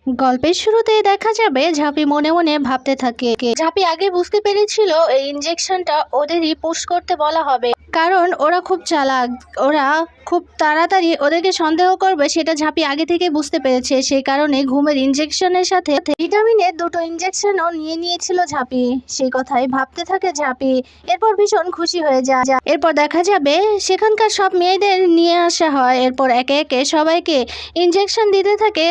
গল্পের শুরুতে দেখা যাবে ঝাঁপি মনে মনে ভাবতে থাকে। ঝাঁপি আগে বুঝতে পেরেছিল এই ইনজেকশনটা ওদেরই পুশ করতে বলা হবে, কারণ ওরা খুব চালাক, ওরা খুব তাড়াতাড়ি ওদেরকে সন্দেহ করবে সেটা ঝাঁপি আগে থেকে বুঝতে পেরেছে। সেই কারণে ঘুমের ইনজেকশনের সাথে ভিটামিনের দুটো ইনজেকশনও নিয়ে নিয়েছিল ঝাঁপি। সেই কথাই ভাবতে থাকে ঝাঁপি। এরপর ভীষণ খুশি হয়ে যায়। এরপর দেখা যাবে সেখানকার সব মেয়েদের নিয়ে আসা হয়। এরপর একে একে সবাইকে ইনজেকশন দিতে থাকে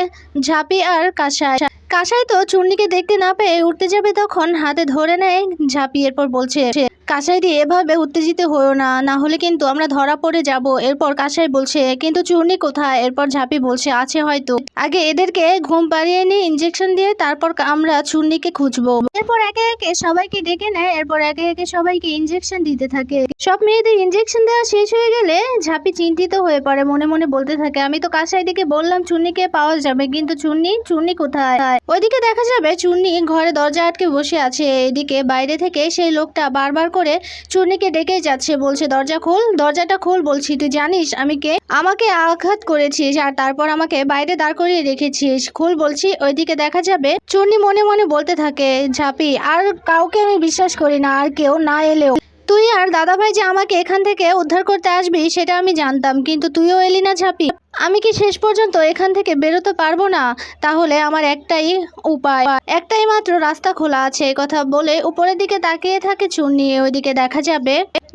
ঝাঁপি আর কাঁসাই। কাঁসাই তো চূর্ণিকে দেখতে না পেয়ে উঠতে যাবে, তখন হাতে ধরে নেয় ঝাঁপি। এরপর বলছে, কাঁসাই দিয়ে এভাবে উত্তেজিত হয়েও না, না হলে কিন্তু আমরা ধরা পড়ে যাব। এরপর কাঁসাই বলছে, কিন্তু চূর্ণি কোথায়? এরপর ঝাঁপি বলছে, আছে হয়তো, আগে এদেরকে ঘুম পাড়িয়ে নিয়ে ইনজেকশন দিয়ে তারপর আমরা চূর্ণিকে খুঁজবো। এরপর একে একে সবাইকে ডেকে নেয়। এরপর একে একে সবাইকে ইনজেকশন দিতে থাকে। সব মেয়েদের ইনজেকশন দেওয়া শেষ হয়ে গেলে ঝাঁপি চিন্তিত হয়ে পড়ে, মনে মনে বলতে থাকে, আমি তো কাঁসাই দিকে বললাম চূর্ণিকে পাওয়া যাবে, কিন্তু চূর্ণি কোথায়? ওইদিকে দেখা যাবে চূর্ণি ঘরে দরজা আটকে বসে আছে। এদিকে বাইরে থেকে সেই লোকটা বারবার করে চূর্ণিকে ডেকে যাচ্ছে, বলছে, দরজা খোল, দরজাটা খোল বলছি, তুই জানিস আমি কে? আমাকে আঘাত করেছিস আর তারপর আমাকে বাইরে দাঁড় করিয়ে রেখেছিস, খোল বলছি। ওইদিকে দেখা যাবে চূর্ণি মনে মনে বলতে থাকে, ঝাঁপি আর কাউকে আমি বিশ্বাস করি না, আর কেউ না এলেও তুই আর দাদাভাই যে আমাকে এখান থেকে উদ্ধার করতে আসবি সেটা আমি জানতাম, কিন্তু তুইও এলি না ঝাঁপি। আমি কি শেষ পর্যন্ত এখান থেকে বেরোতে পারবো না? তাহলে আমার একটাই উপায়, একটাই মাত্র রাস্তা খোলা আছে। কথা বলে উপরের দিকে তাকিয়ে থাকে চূর্ণি। ওইদিকে দেখা যাবে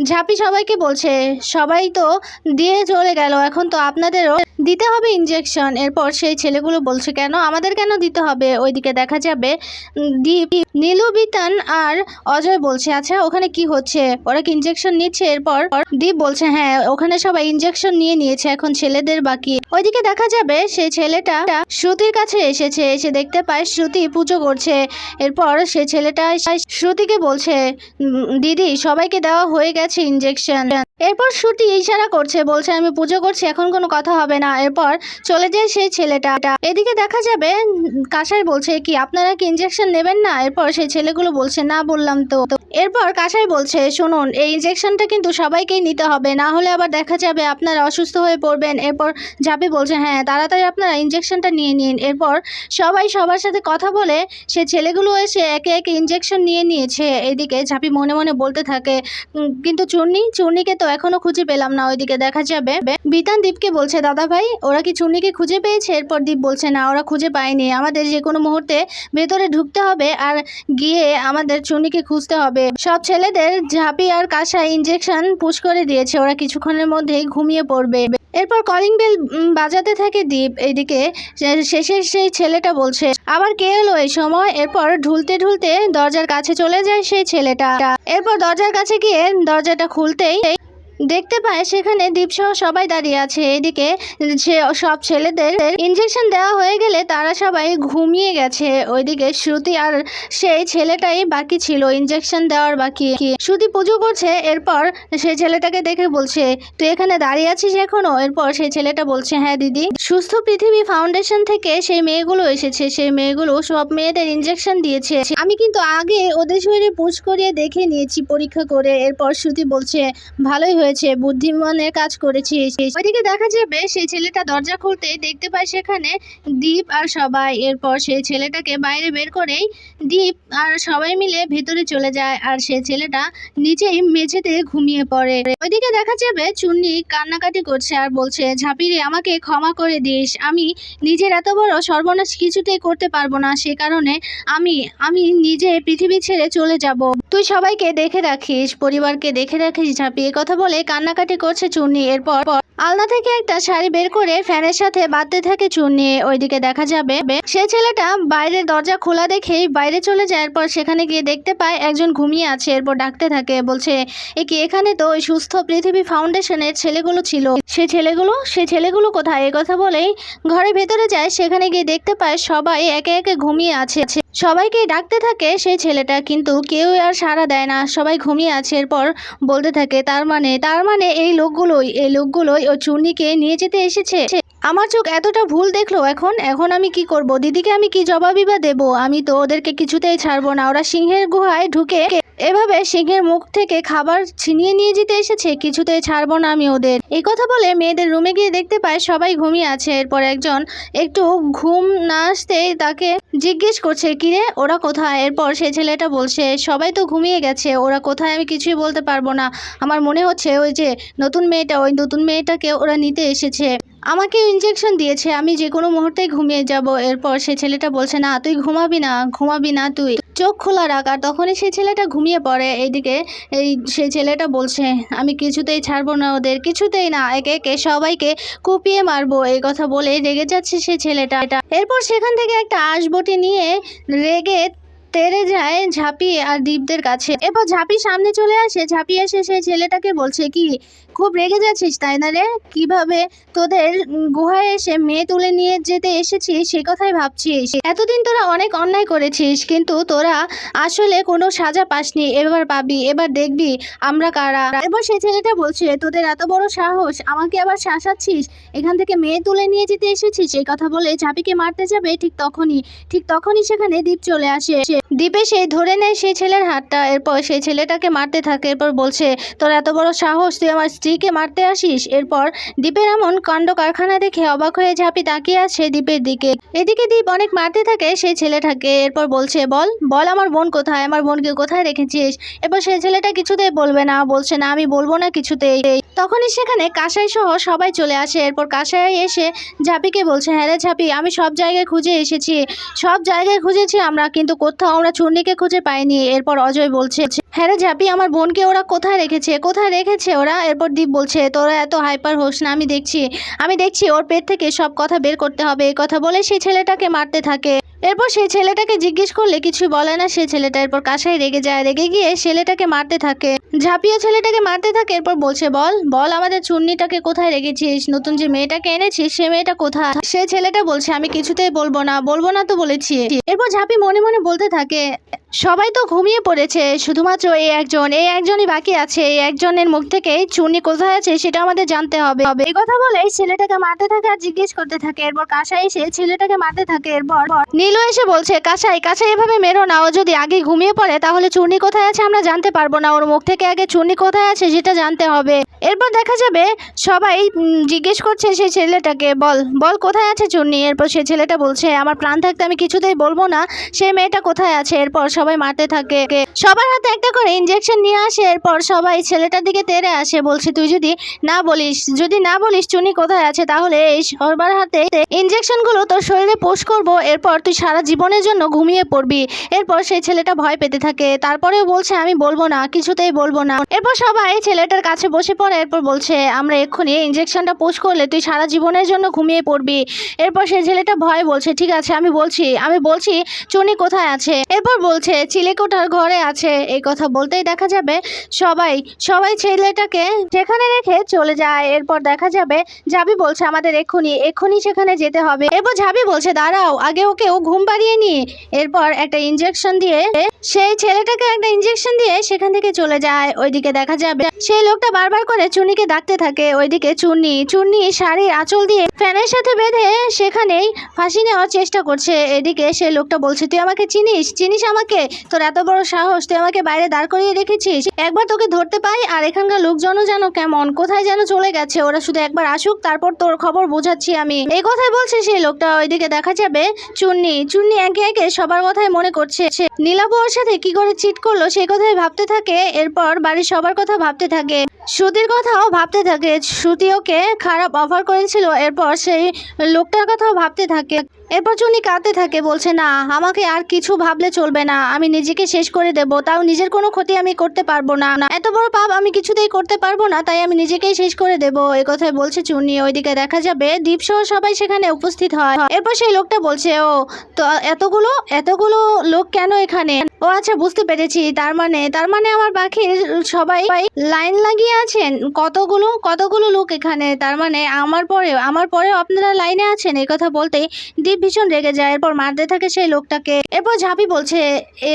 ঝাঁপি সবাইকে বলছে, সবাই তো দিয়ে চলে গেল, এখন তো আপনাদেরও দিতে হবে ইনজেকশন। এরপর সেই ছেলেগুলো বলছে, কেন আমাদের কেন দিতে হবে? ওইদিকে দেখা যাবে দীপ, নীলু, বিতান আর অজয় বলছে, আচ্ছা ওখানে কি হচ্ছে? ওরা কি ইনজেকশন নিচ্ছে? এরপর দীপ বলছে, হ্যাঁ ওখানে সবাই ইনজেকশন নিয়ে নিয়েছে, এখন ছেলেদের বাকি। ওইদিকে দেখা যাবে সেই ছেলেটা শ্রুতির কাছে এসেছে, এসে দেখতে পায় শ্রুতি পুজো করছে। এরপর সেই ছেলেটা শ্রুতিকে বলছে, দিদি সবাইকে দেওয়া হয়ে গেছে ইনজেকশন। এরপর শ্রুতি ইশারা করছে, বলছে, আমি পুজো করছি, এখন কোনো কথা হবে না। এরপর চলে যায় সেই ছেলেটা। এদিকে দেখা যাবে কাঁসাই বলছে, কি আপনারা কি ইনজেকশন নেবেন না? এরপর সেই ছেলেগুলো বলছে, না বললাম তো। এরপর কাঁসাই বলছে, শুনুন এই ইনজেকশনটা কিন্তু সবাইকেই নিতে হবে, না হলে আবার দেখা যাবে আপনারা অসুস্থ হয়ে পড়বেন। এরপর ঝাঁপি বলছে, হ্যাঁ তাড়াতাড়ি আপনারা ইনজেকশনটা নিয়ে নিন। এরপর সবাই সবার সাথে কথা বলে সে ছেলেগুলো এসে একে একে ইনজেকশন নিয়ে নিয়েছে। এদিকে ঝাঁপি মনে মনে বলতে থাকে, কিন্তু চূর্ণিকে তো এখনো খুঁজে পেলাম না। ওইদিকে দেখা যাবে বিতান দীপকে বলছে, দাদা ভাই ওরা কি চূর্ণিকে খুঁজে পেয়েছে? এরপর দীপ বলছে, না ওরা খুঁজে পায়নি, আমাদের যে কোনো মুহূর্তে ভেতরে ঢুকতে হবে আর গিয়ে আমাদের চূর্ণিকে খুঁজতে হবে। সব ছেলেদের ঝাঁপি আর কাঁসাই ইনজেকশন পুশ করে দিয়েছে, ওরা কিছুক্ষণের মধ্যেই ঘুমিয়ে পড়বে। এরপর কলিং বেল বাজাতে থাকে দীপ। এইদিকে শেষে সেই ছেলেটা বলছে, আবার কে এলো এই সময়? এরপর ঢুলতে ঢুলতে দরজার কাছে চলে যায় সেই ছেলেটা। এরপর দরজার কাছে গিয়ে দরজাটা খুলতেই দেখতে পায় সেখানে দীপসহ সবাই দাঁড়িয়ে আছে। এদিকে সে সব ছেলেদের ইনজেকশন দেওয়া হয়ে গেলে তারা সবাই ঘুমিয়ে গেছে। ওইদিকে শ্রুতি আর সেই ছেলেটাই বাকি ছিল ইনজেকশন দেওয়ার বাকি। শ্রুতি পুজো করছে। এরপর সেই ছেলেটাকে দেখে বলছে, তুই এখানে দাঁড়িয়ে আছিস এখনো? এরপর সেই ছেলেটা বলছে, হ্যাঁ দিদি, সুস্থ পৃথিবী ফাউন্ডেশন থেকে সেই মেয়েগুলো এসেছে, সেই মেয়েগুলো সব মেয়েদের ইনজেকশন দিয়েছে, আমি কিন্তু আগে ওদের শরীরে পুশ করিয়ে দেখে নিয়েছি পরীক্ষা করে। এরপর শ্রুতি বলছে, ভালোই হয়েছে, বুদ্ধিমানের কাজ করেছিস। ওইদিকে দেখা যাবে সেই ছেলেটা দরজা খুলতে দেখতে পায় সেখানে দীপ আর সবাই। এরপর সেই ছেলেটাকে বাইরে বের করেই দীপ আর সবাই মিলে ভেতরে চলে যায়, আর সেই ছেলেটা নিচেই মেঝেতে ঘুমিয়ে পড়ে। ওইদিকে দেখা যাবে চূর্ণি কান্নাকাটি করছে আর বলছে, ঝাঁপিরে আমাকে ক্ষমা করে দিস, আমি নিজের এত বড় সর্বনাশ কিছুতেই করতে পারবো না, সে কারণে আমি নিজে পৃথিবী ছেড়ে চলে যাব। তুই সবাইকে দেখে রাখিস, পরিবারকে দেখে রাখিস ঝাঁপি। কথা বলে কান্নাকাটি করছে চূর্ণি। এরপর আলনা থেকে একটা শাড়ি বের করে ফ্যানের সাথে বাঁধতে থাকে চূর্ণি। ওইদিকে দেখা যাবে সে ছেলেটা বাইরের দরজা খোলা দেখেই বাইরে চলে যায়। এরপর সেখানে গিয়ে দেখতে পায় একজন ঘুমিয়ে আছে। এরপর ডাকতে থাকে, বলছে, কি এখানে তো ওই সুস্থ পৃথিবী ফাউন্ডেশনের ছেলেগুলো ছিল, সে ছেলেগুলো কোথায়? এই কথা বলেই ঘরের ভেতরে যায়। সেখানে গিয়ে দেখতে পায় সবাই একে একে ঘুমিয়ে আছে। সবাইকে ডাকতে থাকে সেই ছেলেটা, কিন্তু কেউ আর সাড়া দেয় না, সবাই ঘুমিয়ে আছে। এরপর বলতে থাকে, তার মানে এই লোকগুলোই ও চূর্ণিকে নিয়ে যেতে এসেছে। আমার চোখ এতটা ভুল দেখলো। এখন এখন আমি কি করব? দিদিকে আমি কি জবাবই বা দেবো? আমি তো ওদেরকে কিছুতেই ছাড়বো না। ওরা সিংহের গুহায় ঢুকে এভাবে সিংহের মুখ থেকে খাবার ছিনিয়ে নিয়ে যেতে এসেছে, কিছুতেই ছাড়বো না আমি ওদের। এই কথা বলে মেয়েদের রুমে গিয়ে দেখতে পায় সবাই ঘুমিয়ে আছে। এরপর একজন একটু ঘুম না আসতেই তাকে জিজ্ঞেস করছে, কিরে ওরা কোথায়? এরপর সেই ছেলেটা বলছে, সবাই তো ঘুমিয়ে গেছে, ওরা কোথায় আমি কিছুই বলতে পারবো না। আমার মনে হচ্ছে ওই যে নতুন মেয়েটা, ওই নতুন মেয়েটাকে ওরা নিতে এসেছে। আমাকে ইঞ্জেকশন দিয়েছে, আমি যে কোনো মুহূর্তেই ঘুমিয়ে যাব। এরপর সেই ছেলেটা বলছে, না তুই ঘুমাবি না, তুই চোখ খোলা রাখ। আর তখনই সেই ছেলেটা ঘুমিয়ে পড়ে। এইদিকে সেই ছেলেটা বলছে, আমি কিছুতেই ছাড়বো না ওদের, কিছুতেই না, একে একে সবাইকে কুপিয়ে মারবো। এই কথা বলে রেগে যাচ্ছে সেই ছেলেটা। এরপর সেখান থেকে একটা আঁশবটি নিয়ে রেগে তেড়ে যায় ঝাঁপি আর দীপদের কাছে। এরপর ঝাঁপি সামনে চলে আসে। ঝাঁপি এসে সেই ছেলেটাকে বলছে, কি খুব রেগে যাচ্ছিস তাই না রে? কিভাবে তোদের গুহায় এসে মেয়ে তুলে নিয়ে যেতে এসেছিস সে কথাই ভাবছিস? এতদিন তোরা অনেক অন্যায় করেছিস, কিন্তু তোরা আসলে কোনো সাজা পাসনি, এবার পাবি, এবার দেখবি আমরা কারা। এবার সেই ছেলেটা বলছে, তোদের এত বড় সাহস, আমাকে আবার শাসাচ্ছিস, এখান থেকে মেয়ে তুলে নিয়ে যেতে এসেছিস। এই কথা বলে ঝাঁপিকে মারতে যাবে, ঠিক তখনই সেখানে দীপ চলে আসে। দীপ এসে ধরে নেয় সেই ছেলের হাতটা। এরপর সেই ছেলেটাকে মারতে থাকে। এরপর বলছে, তোর এত বড় সাহস, তুই আমার স্ত্রীকে মারতে আসিস? এরপর দীপের এমন কাণ্ড কারখানা দেখে অবাক হয়ে ঝাঁপি তাকিয়ে আছে দীপের দিকে। এদিকে দীপ অনেক মারতে থাকে সেই ছেলেটাকে। এরপর বলছে, বল আমার বোন কোথায়, আমার বোনকে কোথায় রেখেছিস? এরপর সেই ছেলেটা কিছুতেই বলবে না, বলছে, না আমি বলবো না কিছুতেই। তখনই সেখানে কাসাই সহ সবাই চলে আসে। এরপর কাসাই এসে ঝাঁপিকে বলছে, হ্যাঁ রে ঝাঁপি, আমি সব জায়গায় খুঁজে এসেছি, সব জায়গায় খুঁজেছি আমরা, কিন্তু কোথাও আমরা চূর্ণিকে খুঁজে পাইনি। এরপর অজয় বলছে, হ্যাঁ রে ঝাঁপি, আমার বোনকে ওরা কোথায় রেখেছে ওরা? এরপর দীপ বলছে, তোরা এত হাইপার হোস না, আমি দেখছি ওর পেট থেকে সব কথা বের করতে হবে। এই কথা বলে সেই ছেলেটাকে মারতে থাকে। এরপর সেই ছেলেটাকে জিজ্ঞেস করলে কিছু বলে না সেই ছেলেটা। এরপর কাসাই রেগে যায়, রেগে গিয়ে ছেলেটাকে মারতে থাকে। ঝাঁপিও ছেলেটাকে মারতে থাকে। এরপর বলছে, বল আমাদের চুন্নিটাকে কোথায় রেখেছিস? নতুন যে মেয়েটাকে এনেছিস সে মেয়েটা কোথায়? সেই ছেলেটা বলছে, আমি কিছুতেই বলবো না তো বলেছি। এরপর ঝাঁপি মনে মনে বলতে থাকে, সবাই তো ঘুমিয়ে পড়েছে, শুধুমাত্র এই একজনই বাকি আছে। এই একজনের মুখ থেকে চুন্নি কোথায় আছে সেটা আমাদের জানতে হবে। এই কথা বলে ছেলেটাকে মারতে থাকে আর জিজ্ঞেস করতে থাকে। এরপর কাসাই এসে ছেলেটাকে মারতে থাকে। এরপর নীলু এসে বলছে, কাসাই এভাবে মেরো না, ও যদি আগে ঘুমিয়ে পড়ে তাহলে চুন্নি কোথায় আছে আমরা জানতে পারবো না, ওর মুখ থেকে আগে চুন্নি কোথায় আছে সেটা জানতে হবে। এরপর দেখা যাবে সবাই জিজ্ঞেস করছে সেই ছেলেটাকে, বল কোথায় আছে চুন্নি? এরপর সেই ছেলেটা বলছে, আমার প্রাণ থাকতে আমি কিছুতেই বলবো না সেই মেয়েটা কোথায় আছে। এরপর সবাই মারতে থাকে। সবার হাতে একটা করে ইঞ্জেকশন নিয়ে আসে। এরপর সবাই ছেলেটার দিকে তেড়ে আসে, বলছে, তুই যদি না বলিস চুনি কোথায় আছে, তাহলে এই সবার হাতে ইঞ্জেকশনগুলো তোর শরীরে পোষ করবো। এরপর তুই সারা জীবনের জন্য ঘুমিয়ে পড়বি। এরপর সেই ছেলেটা ভয় পেতে থাকে। তারপরেও বলছে, আমি বলবো না, কিছুতেই বলবো না। এরপর সবাই ছেলেটার কাছে বসে পড়ে। এরপর বলছে, আমরা এক্ষুনি ইঞ্জেকশনটা পোষ করলে তুই সারা জীবনের জন্য ঘুমিয়ে পড়বি। এরপর সেই ছেলেটা ভয় বলছে, ঠিক আছে আমি বলছি চুনি কোথায় আছে? এরপর বলছে, চিলেকোঠার ঘরে আছে। এই কথা বলতেই দেখা যাবে সবাই ছেলেটাকে সেখানে রেখে চলে যায়। এরপর দেখা যাবে ঝাঁপি বলছে, আমাদের এক্ষুনি সেখানে যেতে হবে। এরপর ঝাঁপি বলছে, দাঁড়াও, আগে ওকেও ঘুম পাড়িয়ে নি। এরপর একটা ইঞ্জেকশন দিয়ে সেই ছেলেটাকে সেখান থেকে চলে যায়। ওইদিকে দেখা যাবে সেই লোকটা বারবার করে চুনিকে ডাকতে থাকে। ওইদিকে চুন্নি শাড়ির আঁচল দিয়ে ফ্যানের সাথে বেঁধে সেখানেই ফাঁসি নেওয়ার চেষ্টা করছে। এদিকে সেই লোকটা বলছে, তুই আমাকে চিনিস আমাকে? তোর এত বড় সাহস, তুই আমাকে বাইরে দাঁড় করিয়ে রেখেছিস। একবার তোকে ধরতে পাই আর এখানকার লোকজন যেন কেমন কোথায় যেন চলে গেছে, ওরা শুধু একবার আসুক, তারপর তোর খবর বোঝাচ্ছি আমি। এই কথাই বলছে সেই লোকটা। ওইদিকে দেখা যাবে চুন্নি একে একে সবার কথাই মনে করছে। নীলাবু ওর সাথে কি করে চিট করলো সেই কথাই ভাবতে থাকে। এরপর বাড়ির সবার কথা ভাবতে থাকে, শ্রুতির কথাও ভাবতে থাকে। শ্রুতি ওকে খারাপ অফার করেছিল। এরপর সেই লোকটার কথাও ভাবতে থাকে। এরপর চুনি কাঁদতে থাকে, বলছে, না আমাকে আর কিছু ভাবলে চলবে না, আমি নিজেকে শেষ করে দেব, তাও নিজের কোনো ক্ষতি আমি করতে পারবো না, এত বড় পাপ আমি কিছুতেই করতে পারবো না, তাই আমি নিজেকেই শেষ করে দেব। এই কথাই বলছে চুনি। ওইদিকে দেখা যাবে দীপ সহ সবাই সেখানে উপস্থিত হয়। এরপর সেই লোকটা বলছে, ও তো এতগুলো লোক কেন এখানে? ও আচ্ছা, বুঝতে পেরেছি, তার মানে আমার বাকির সবাই লাইন লাগিয়ে আছেন, কতগুলো লোক এখানে, তার মানে আমার পরেও আপনারা লাইনে আছেন। এই কথা বলতেই দীপ ভীষণ রেগে যায়, এরপর মারতে থাকে সেই লোকটাকে। এরপর ঝাঁপি বলছে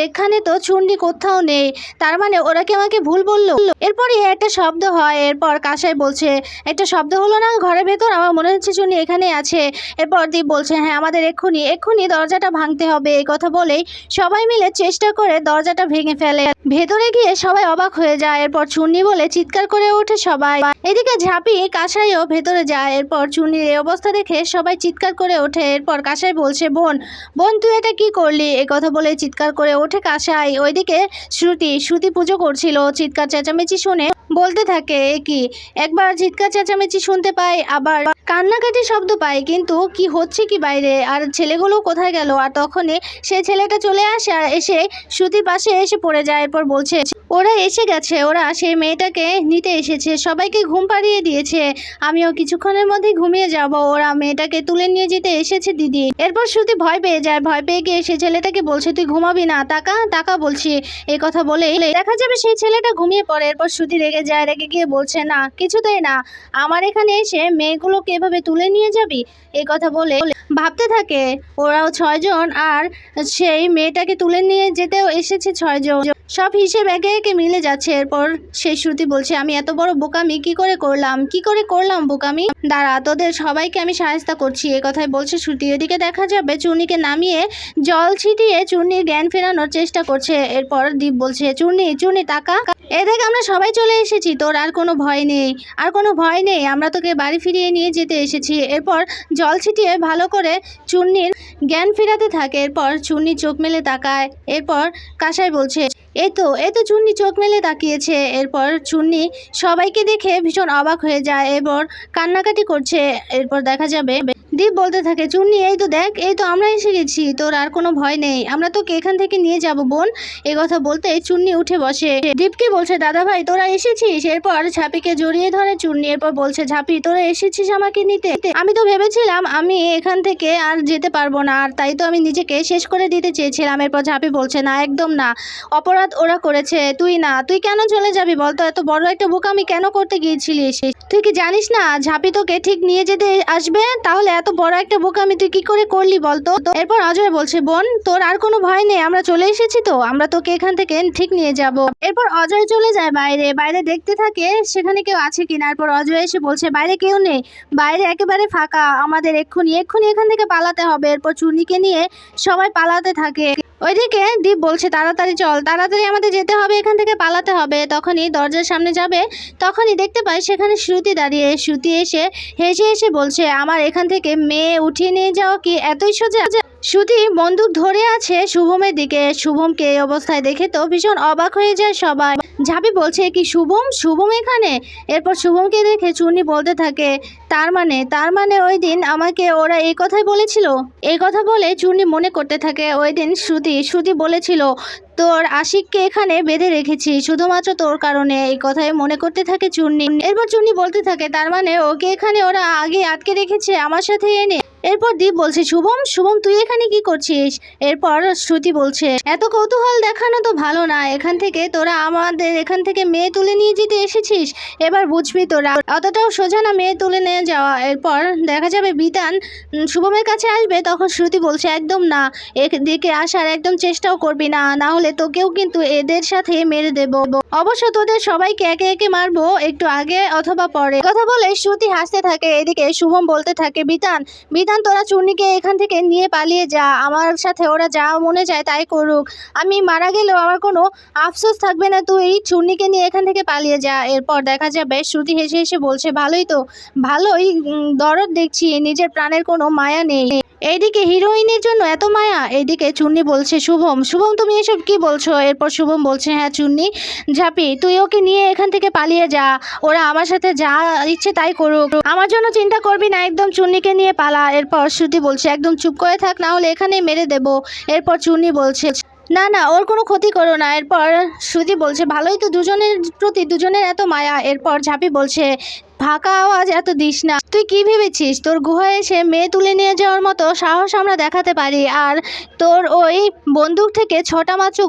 এখানে তো চুন্নি কোথাও নেই, তার মানে ওরা কি আমাকে ভুল বললো। এরপরই একটা শব্দ হয়, এরপর কাসাই বলছে একটা শব্দ হলো না ঘরের ভেতর, আমার মনে হচ্ছে চুন্নি এখানে আছে। এরপর দীপ বলছে হ্যাঁ আমাদের এক্ষুনি দরজাটা ভাঙতে হবে। এই কথা বলেই সবাই মিলে চেষ্টা করে দরজাটা ভেঙে ফেলে। ভেতরে গিয়ে সবাই অবাক হয়ে যায়, এরপর চুন্নি বলে চিৎকার করে ওঠে সবাই। এদিকে ঝাঁপি কাসাইও ভেতরে যায়, এরপর চুন্নির এই অবস্থা দেখে সবাই চিৎকার করে ওঠে। এরপর কাসাই বলছে বোন বোন তুই এটা কি করলি, এই কথা বলে চিৎকার করে ওঠে কাসাই। ওইদিকে শ্রুতি পুজো করছিল, চিৎকার চেঁচামেচি শুনে বলতে থাকে কি একবার চিৎকার চেঁচামেচি শুনতে পাই, আবার কান্নাকাটি শব্দ পাই, কিন্তু কি হচ্ছে কি বাইরে, আর ছেলেগুলো কোথায় গেল। আর তখনই সেই ছেলেটা চলে আসে আর এসে শ্রুতির পাশে এসে পড়ে যায়। এরপর বলছে ওরা এসে গেছে, ওরা সেই মেয়েটাকে নিতে এসেছে, সবাইকে ঘুম পাড়িয়ে দিয়েছে, আমিও কিছুক্ষণের মধ্যে ঘুমিয়ে যাব, ওরা মেয়েটাকে তুলে নিয়ে যেতে এসেছে দিদি। এরপর শ্রুতি ভয় পেয়ে যায়, ভয় পেয়ে গিয়ে সেই ছেলেটাকে বলছে তুই ঘুমাবি না, টাকা টাকা বলছি। এই কথা বলে দেখা যাবে সেই ছেলেটা ঘুমিয়ে পড়ে। এরপর শ্রুতি রেগে যায়, রেগে গিয়ে বলছে না কিছুতেই না, আমার এখানে এসে মেয়েগুলোকে এভাবে তুলে নিয়ে যাবি। এই কথা বলে ভাবতে থাকে ওরাও 6 জন আর সেই মেয়েটাকে তুলে নিয়ে যেতেও এসেছে 6 জন, সব হিসেব একে একে মিলে যাচ্ছে। এরপর সেই শ্রুতি বলছে আমি এত বড় বোকামি কি করে করলাম বোকামি, দাঁড়া তোদের সবাইকে আমি সাহায্য করছি। এই কথাই বলছে শ্রুতি। এদিকে দেখা যাবে চুন্নিকে নামিয়ে জল ছিটিয়ে চুন্নির জ্ঞান ফেরানোর চেষ্টা করছে। এরপর দীপ বলছে চুন্নি টাকা, এদিকে আমরা সবাই চলে এসেছি, তোর আর কোনো ভয় নেই, আমরা তোকে বাড়ি ফিরিয়ে নিয়ে যেতে এসেছি। এরপর জল ছিটিয়ে ভালো করে চুন্নির জ্ঞান ফেরাতে থাকে। এরপর চুন্নি চোখ মেলে তাকায়, এরপর কাসাই বলছে এই তো চুন্নি চোখ মেলে তাকিয়েছে। এরপর চুন্নি সবাইকে দেখে ভীষণ অবাক হয়ে যায়, এরপর কান্নাকাটি করছে। এরপর দেখা যাবে দীপ বলতে থাকে চুন্নি এই তো দেখ, এই তো আমরা এসে গেছি, তোর আর কোনো ভয় নেই, আমরা তোকে এখান থেকে নিয়ে যাব বোন। এই কথা বলতে চুন্নি উঠে বসে। দীপকে বলছে দাদা ভাই তোরা এসেছিস। এরপর ঝাঁপিকে জড়িয়ে ধরে চুন্নি, এরপর বলছে ঝাঁপি তোরা এসেছিস আমাকে নিতে, আমি তো ভেবেছিলাম আমি এখান থেকে আর যেতে পারবো না, আর তাই তো আমি নিজেকে শেষ করে দিতে চেয়েছিলাম। এরপর ঝাঁপি বলছে না একদম না, অপরাধ ওরা করেছে, তুই কেন চলে যাবি বলতো, এত বড় একটা বোকামি কেন করতে গিয়েছিলিস, তুই কি জানিস না ঝাঁপি তোকে ঠিক নিয়ে যেতে আসবে, তাহলে এত বড় একটা বোকামি তুই কি করে করলি বলতো। এরপর অজয় বলছে বোন তোর আর কোনো ভয় নেই, আমরা চলে এসেছি তো, আমরা তোকে এখান থেকে ঠিক নিয়ে যাব। এরপর অজয় চলে যায় বাইরে দেখতে থাকে সেখানে কেউ আছে কিনা। এরপর অজয় এসে বলছে বাইরে কেউ নেই, বাইরে একেবারে ফাঁকা, আমাদের এক্ষুনি এখান থেকে পালাতে হবে। এরপর চুন্নিকে নিয়ে সবাই পালাতে থাকে। ওইদিকে দীপ বলছে তাড়াতাড়ি চল, তাড়াতাড়ি আমাদের যেতে হবে, এখান থেকে পালাতে হবে। তখনই দরজার সামনে যাবে, তখনই দেখতে পায় সেখানে শ্রুতি দাঁড়িয়ে। শ্রুতি এসে হেসে বলছে আমার এখান থেকে মেয়ে উঠিয়ে নিয়ে যাওয়া কি এতই সোজা। শ্রুতি বন্দুক ধরে আছে শুভমের দিকে, শুভমকে এই অবস্থায় দেখে তো ভীষণ অবাক হয়ে যায় সবাই। ঝাঁপি বলছে কি শুভম এখানে। এরপর শুভমকে দেখে চুন্নি বলতে থাকে তার মানে ওই দিন আমাকে ওরা এই কথাই বলেছিল। এই কথা বলে চুন্নি মনে করতে থাকে ওই দিন শ্রুতি বলেছিল তোর আশিককে এখানে বেঁধে রেখেছি শুধুমাত্র তোর কারণে, এই কথাই মনে করতে থাকে চুন্নি। এরপর চুন্নি বলতে থাকে তার মানে ওকে এখানে ওরা আগে আটকে রেখেছে আমার সাথে এনে। এরপর দীপ বলছে শুভম তুই এখানে কি করছিস। এরপর শ্রুতি বলছে এত কৌতূহল দেখানো তো ভালো না, তোরা আমাদের এখান থেকে মেয়ে তুলে নিয়ে যেতে এসেছিস, এবার বুঝবি তোরা অতটাও সোজা না মেয়ে তুলে নিয়ে যাওয়া। এরপর দেখা যাবে বিতান শুভমের কাছে আসবে, তখন শ্রুতি বলছে একদম না, এদিকে আসার একদম চেষ্টাও করবি না, না হলে তোকেও কিন্তু এদের সাথে মেরে দেব, অবশ্য তোদের সবাইকে একে একে মারবো, একটু আগে অথবা পরে। কথা বলে শ্রুতি হাসতে থাকে। এদিকে শুভম বলতে থাকে বিতান তোরা চুন্নিকে এখান থেকে নিয়ে পালিয়ে যা, আমার সাথে ওরা যা মনে যায় তাই করুক, আমি মারা গেলেও আমার কোনো আফসোস থাকবে না, তুই চুন্নিকে নিয়ে এখান থেকে পালিয়ে যা। এরপর দেখা যাবে শ্রুতি হেসে বলছে ভালোই দরদ দেখছি, নিজের প্রাণের কোনো মায়া নেই, এইদিকে হিরোইনের জন্য এত মায়া। এইদিকে চুন্নি বলছে শুভম তুমি এসব কি বলছো। এরপর শুভম বলছে হ্যাঁ চুন্নি, ঝাঁপি তুই ওকে নিয়ে এখান থেকে পালিয়ে যা, ওরা আমার সাথে যা ইচ্ছে তাই করুক, আমার জন্য চিন্তা করবি না, একদম চুন্নিকে নিয়ে পালা। এরপর শ্রুতি বলছে একদম চুপ করে থাক, না হলে এখানেই মেরে দেব। এরপর চুন্নি বলছে না ওর কোনো ক্ষতি করো না। এরপর শ্রুতি বলছে ভালোই তো দুজনের প্রতি দুজনের এত মায়া। এরপর ঝাঁপি বলছে ফাঁকা আওয়াজ এত দিস না, তুই কি ভেবেছিস তোর গুহায় এসে মেয়ে তুলে নিয়ে যাওয়ার মতো সাহস আমরা দেখাতে পারি, আর তোর ওই বন্দুক থেকে 6টা মাত্র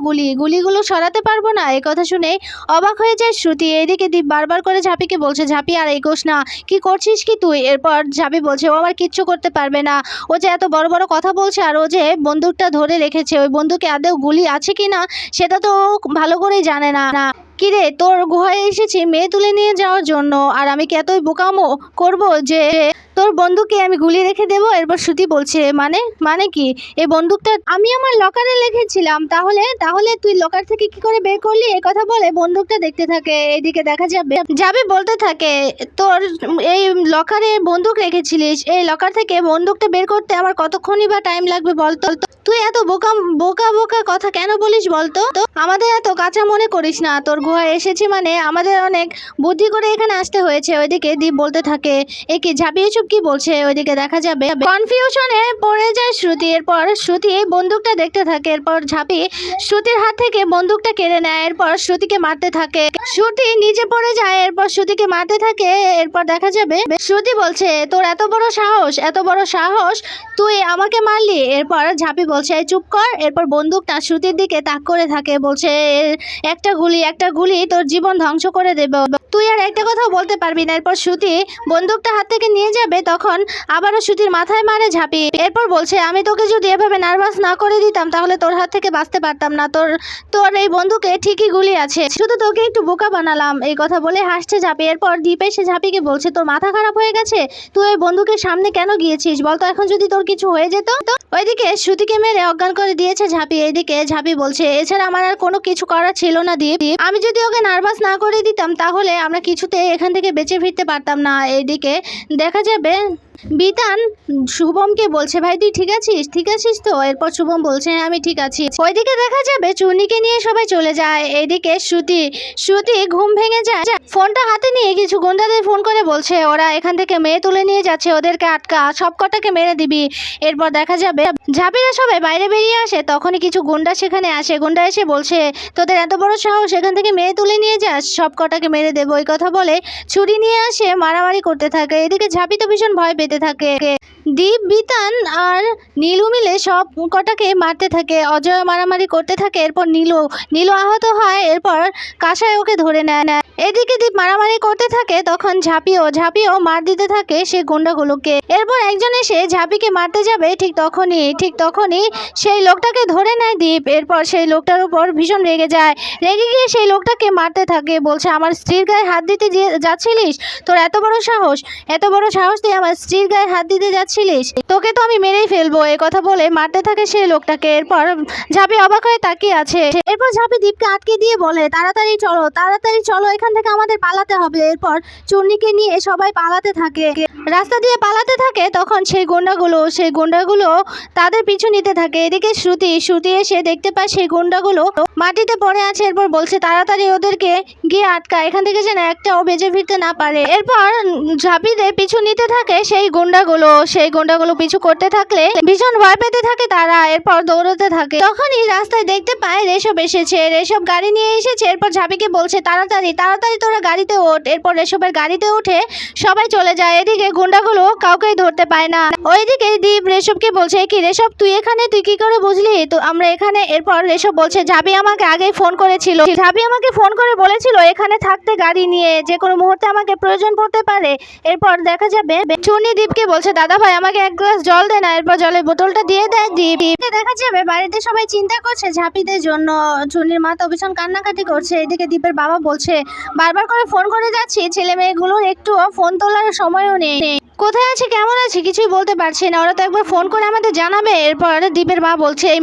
গুলিগুলো সরাতে পারবো না। এই কথা শুনে অবাক হয়ে যায় শ্রুতি। এইদিকে দীপ বারবার করে ঝাঁপিকে বলছে, ঝাঁপি আর এগোস না, কি করছিস কি তুই? এরপর ঝাঁপি বলছে, ও আমার কিচ্ছু করতে পারবে না, ও যে এত বড় বড় কথা বলছে, আর ও যে বন্দুকটা ধরে রেখেছে, ওই বন্দুকে আদৌ গুলি আছে কি না সেটা তো ও ভালো করেই জানে না। কিরে, তোর গুহায় এসেছি মেয়ে তুলে নিয়ে যাওয়ার জন্য, আর আমি কি এতই বোকামো করব যে তোর বন্দুকে আমি গুলি রেখে দেবো? এরপর শ্রুতি বলছে, মানে কি? এই বন্দুকটা আমি আমার লকারে রেখেছিলাম, তাহলে তুই লকার থেকে কি করে বের করলি? এই কথা বলে বন্দুকটা দেখতে থাকে। এদিকে দেখা যাবে বলতে থাকে, তোর এই লকারে বন্দুক রেখেছিলিস, এই লকার থেকে বন্দুকটা বের করতে আমার কতক্ষণই বা টাইম লাগবে বলতো? তুই এত বোকা বোকা কথা কেন বলিস বলতো? আমাদের এত কাঁচা মনে করিস না, তোর গুহায় এসেছি মানে আমাদের অনেক বুদ্ধি করে এখানে আসতে হয়েছে। ওইদিকে দীপ বলতে থাকে, এ কি ঝাঁপি এসব কি বলছে? ওইদিকে দেখা যাবে কনফিউশনে পড়ে যায় শ্রুতি। এরপর শ্রুতি বন্দুকটা দেখতে থাকে। এরপর ঝাঁপি শ্রুতির হাত থেকে বন্দুকটা কেড়ে নেয়। এরপর শ্রুতিকে মারতে থাকে। শ্রুতি নিচে পড়ে যায়। এরপর শ্রুতিকে মারতে থাকে। এরপর দেখা যাবে শ্রুতি বলছে, তোর এত বড় সাহস তুই আমাকে মারলি? এরপর ঝাঁপি বলছে, চুপ কর। এরপর বন্দুকটা শ্রুতির দিকে তাক করে থাকে, বলছে, একটা গুলি তোর জীবন ধ্বংস করে দেবে, তুই আর একটা কথাও বলতে পারবি না। এরপর শ্রুতি বন্দুকটা হাত থেকে নিয়ে যাবে, তখন আবারও শ্রুতির মাথায় মারে ঝাঁপি। এরপর বলছে, আমি তোকে যদি এভাবে নার্ভাস না করে দিতাম তাহলে তোর হাত থেকে বাঁচতে পারতাম না, তোর এই বন্দুকে ঠিকই গুলি আছে, শুধু তোকে একটু বোকা বানালাম। এই কথা বলে হাসছে ঝাঁপি। এরপর দীপ এসে ঝাঁপিকে বলছে, তোর মাথা খারাপ হয়ে গেছে? তুই ওই বন্দুকের সামনে কেন গিয়েছিস বলতো? এখন যদি তোর কিছু হয়ে যেত? ওইদিকে শ্রুতিকে মেরে অজ্ঞান করে দিয়েছে ঝাঁপি। এইদিকে ঝাঁপি বলছে, এছাড়া আমার আর কোনো কিছু করার ছিল না দীপ, আমি যদি ওকে নার্ভাস না করে দিতাম তাহলে আমরা কিছুতে এখান থেকে বেঁচে ফিরতে পারতাম না। এইদিকে দেখা যাবে বিতান শুভমকে বলছে, ভাই তুই ঠিক আছিস তো? এরপর শুভম বলছে, হ্যাঁ আমি ঠিক আছি। ওইদিকে দেখা যাবে চুন্নিকে নিয়ে সবাই চলে যায়। এইদিকে শ্রুতি ঘুম ভেঙে যায়। ফোনটা হাতে নিয়ে কিছু গুন্ডাদের ফোন করে বলছে, ওরা এখান থেকে মেয়ে তুলে নিয়ে যাচ্ছে, ওদেরকে আটকা, সব কটাকে মেরে দিবি। এরপর দেখা যাবে ঝাঁপিরা সবাই বাইরে বেরিয়ে আসে। তখনই কিছু গুন্ডা সেখানে আসে। গুন্ডা এসে বলছে, তোদের এত বড় সাহস, এখান থেকে মেয়ে তুলে নিয়ে যাস, সব কটাকে মেরে দেবো। ওই কথা বলে ছুরি নিয়ে আসে, মারামারি করতে থাকে। এদিকে ঝাঁপি তো ভীষণ ভয় পেতে থাকে। দীপ, বিতান আর নীলু মিলে সব কটাকে মারতে থাকে। অজয় মারামারি করতে থাকে। এরপর নীলু আহত হয়। এরপর কাঁসায় ওকে ধরে নেয়। এদিকে দীপ মারামারি করতে থাকে, তখন ঝাঁপিও মার দিতে থাকে সে গুন্ডাগুলোকে। এরপর একজন এসে ঝাঁপিকে মারতে যাবে, ঠিক তখনই সেই লোকটাকে ধরে নেয় দীপ। এরপর সেই লোকটার উপর ভীষণ রেগে গিয়ে সেই লোকটাকে মারতে থাকে। বলছে, আমার স্ত্রীর গায়ে হাত দিতে যাচ্ছিলিস? তোর এত বড় সাহস তুই আমার স্ত্রীর গায়ে হাত দিতে যাচ্ছিলিস? তোকে তো আমি মেরেই ফেলবো। এই কথা বলে মারতে থাকে সেই লোকটাকে। এরপর ঝাঁপি অবাক হয়ে তাকিয়ে আছে। এরপর ঝাঁপি দীপকে আটকে দিয়ে বলে, তাড়াতাড়ি চলো, এখান থেকে আমাদের পালাতে হবে। এরপর চুন্নিকে নিয়ে সবাই পালাতে থাকে, রাস্তা দিয়ে পালাতে থাকে। তখন সেই গুন্ডাগুলো তাদের পিছু নিতে থাকে। এদিকে শ্রুতি এসে দেখতে পায় সেই গুন্ডাগুলো মাটিতে পড়ে আছে। এরপর বলছে, তাড়াতাড়ি ওদেরকে গিয়ে আটকা, এখান থেকে যেন একটাও বেঁচে ফিরতে না পারে। এরপর ঝাঁপিদের পিছু নিতে থাকে সেই গুন্ডাগুলো পিছু করতে থাকলে ভীষণ ভয় পেতে থাকে তারা। এরপর দৌড়তে থাকে। তখনই রাস্তায় দেখতে পায় রেশব এসেছে। রেশব গাড়ি নিয়ে এসেছে। এরপর ঝাঁপিকে বলছে, তাড়াতাড়ি তোরা গাড়িতে ওঠ। এরপর রেশবের গাড়িতে উঠে সবাই চলে যায়। এদিকে গুন্ডাগুলো কাউকেই ধরতে পায় না। ওইদিকে দীপ রেশবকে বলছে, কি রেশব, তুই কি করে বুঝলি তো আমরা এখানে? এরপর রেশব বলছে, ঝাঁপি আমাকে আগেই ফোন করেছিল, বলেছিল এখানে থাকতে গাড়ি নিয়ে, যে কোনো মুহূর্তে আমাকে প্রয়োজন পড়তে পারে। এরপর দেখা যাবে চুনি দীপকে বলছে, দাদা ভাই আমাকে এক গ্লাস জল দে না। এরপর জলের বোতলটা দিয়ে দেয় দীপ। দেখা যাবে বাড়িতে সবাই চিন্তা করছে ঝাঁপিদের জন্য। চুনির মা তো ভীষণ কান্নাকাটি করছে। এদিকে দীপের বাবা বলছে, বারবার করে ফোন করে যাচ্ছি, ছেলে মেয়েগুলোর একটুও ফোন তোলার সময়ও নেই, কোথায় আছে কেমন আছে কিছুই বলতে পারছি না, ওরা তো একবার ফোন করে আমাদের জানাবে। এরপর দীপের মা বলছে, এই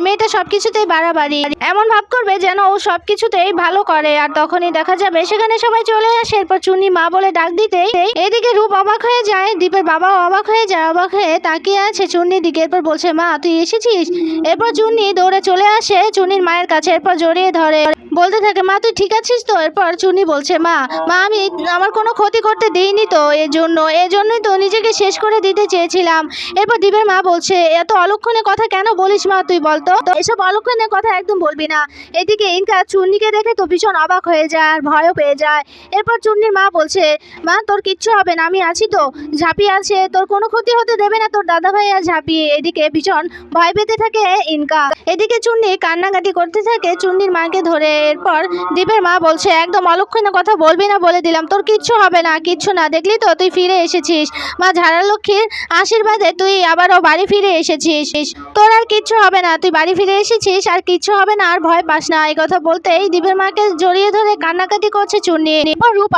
মেয়েটা সবকিছুতেই বাড়াবাড়ি, এমন ভাব করবে যেন ও সবকিছুতেই ভালো করে। আর তখনই দেখা যাবে সেখানে সবাই চলে আসে। এরপর চুনি মা বলে ডাক দিতেই এদিকে রূপ অবাক হয়ে যায়, দীপের বাবাও অবাক হয়ে তাকিয়ে আছে চুন্নির দিকে। এরপর বলছে, মা তুই এসেছিস? এরপর চুন্নি দৌড়ে চলে আসে চুনির মায়ের কাছে। এরপর জড়িয়ে ধরে। বলতে থাকে মা তুই ঠিক আছিস তো? এরপর চুন্নি বলছে মা মা আমি আমার কোনো ক্ষতি করতে দেইনি তো, এজন্যই তো নিজেকে শেষ করে দিতে চেয়েছিলাম। এরপর দীপের মা বলছে এত অলক্ষণে কথা কেন বলিস মা, তুই বলতো তো এসব অলক্ষণে কথা একদম বলবি না। এদিকে ইনকা চুন্নিকে দেখে তো ভীষণ অবাক হয়ে যায় আর ভয়ও পেয়ে যায়। এরপর চুন্নির মা বলছে মা তোর কিচ্ছু হবে না, আমি আছি তো, ঝাঁপি আছে, তোর কোনো ক্ষতি হতে দেবে না তোর দাদা ভাই আর ঝাঁপি। এদিকে ভীষণ ভয় পেতে থাকে ইনকা। এদিকে চুন্নি কান্নাকাটি করতে থাকে চুন্নির মাকে ধরে। এরপর দীপের মা বলছে একদম অলক্ষণে কথা বলবি না বলে দিলাম, তোর কিচ্ছু হবে না, কিচ্ছু না, দেখলি তো তুই ফিরে এসেছিস, মা ঝাড়ালক্ষ্মীর আশীর্বাদে তুই আবারও বাড়ি ফিরে এসেছিস, তোর আর কিচ্ছু হবে না, তুই বাড়ি ফিরে এসেছিস আর কিচ্ছু হবে না, আর ভয় পাস না। এই কথা বলতেই দীপের মাকে জড়িয়ে ধরে কান্নাকাটি করছে চুন্নি। এরপর রূপ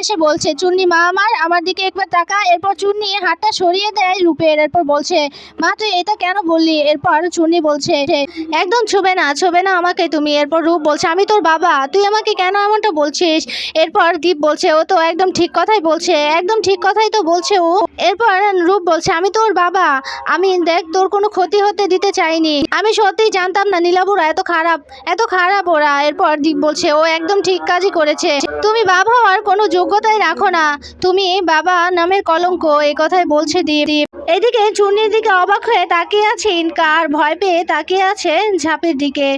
এসে বলছে চুন্নি মা আমার দিকে একবার তাকা। এরপর চুন্নি হাতটা সরিয়ে দেয় রূপের। এরপর বলছে মা তুই এটা কেন বললি? এরপর চুন্নি বলছে একদম ছুবে না আমাকে তুমি। এরপর রূপ বলছে আমি তোর বাবা, তুই আমাকে কেন এমনটা বলছিস? এরপর দীপ বলছে ও তো একদম ঠিক কথাই বলছে, একদম ঠিক কথাই তো বলছে ও। এরপর রূপ বলছে আমি তোর বাবা, আমি দেখ তোর কোনো ক্ষতি হতে দিতে চাইনি, আমি সত্যিই জানতাম না নীলাবুরা এত খারাপ ওরা। এরপর দীপ বলছে ও একদম ঠিক কাজই করেছে, তুমি বাবা হওয়ার কোনো যোগ্যতাই রাখো না, তুমি বাবা নামের কলঙ্ক। এই কথাই বলছে দীপ। এদিকে চুন্নির দিকে অবাক হয়ে তাকিয়ে আছে ইনকা আর ভয় পেয়ে তাকিয়ে আছে ঝাঁপির দিকে।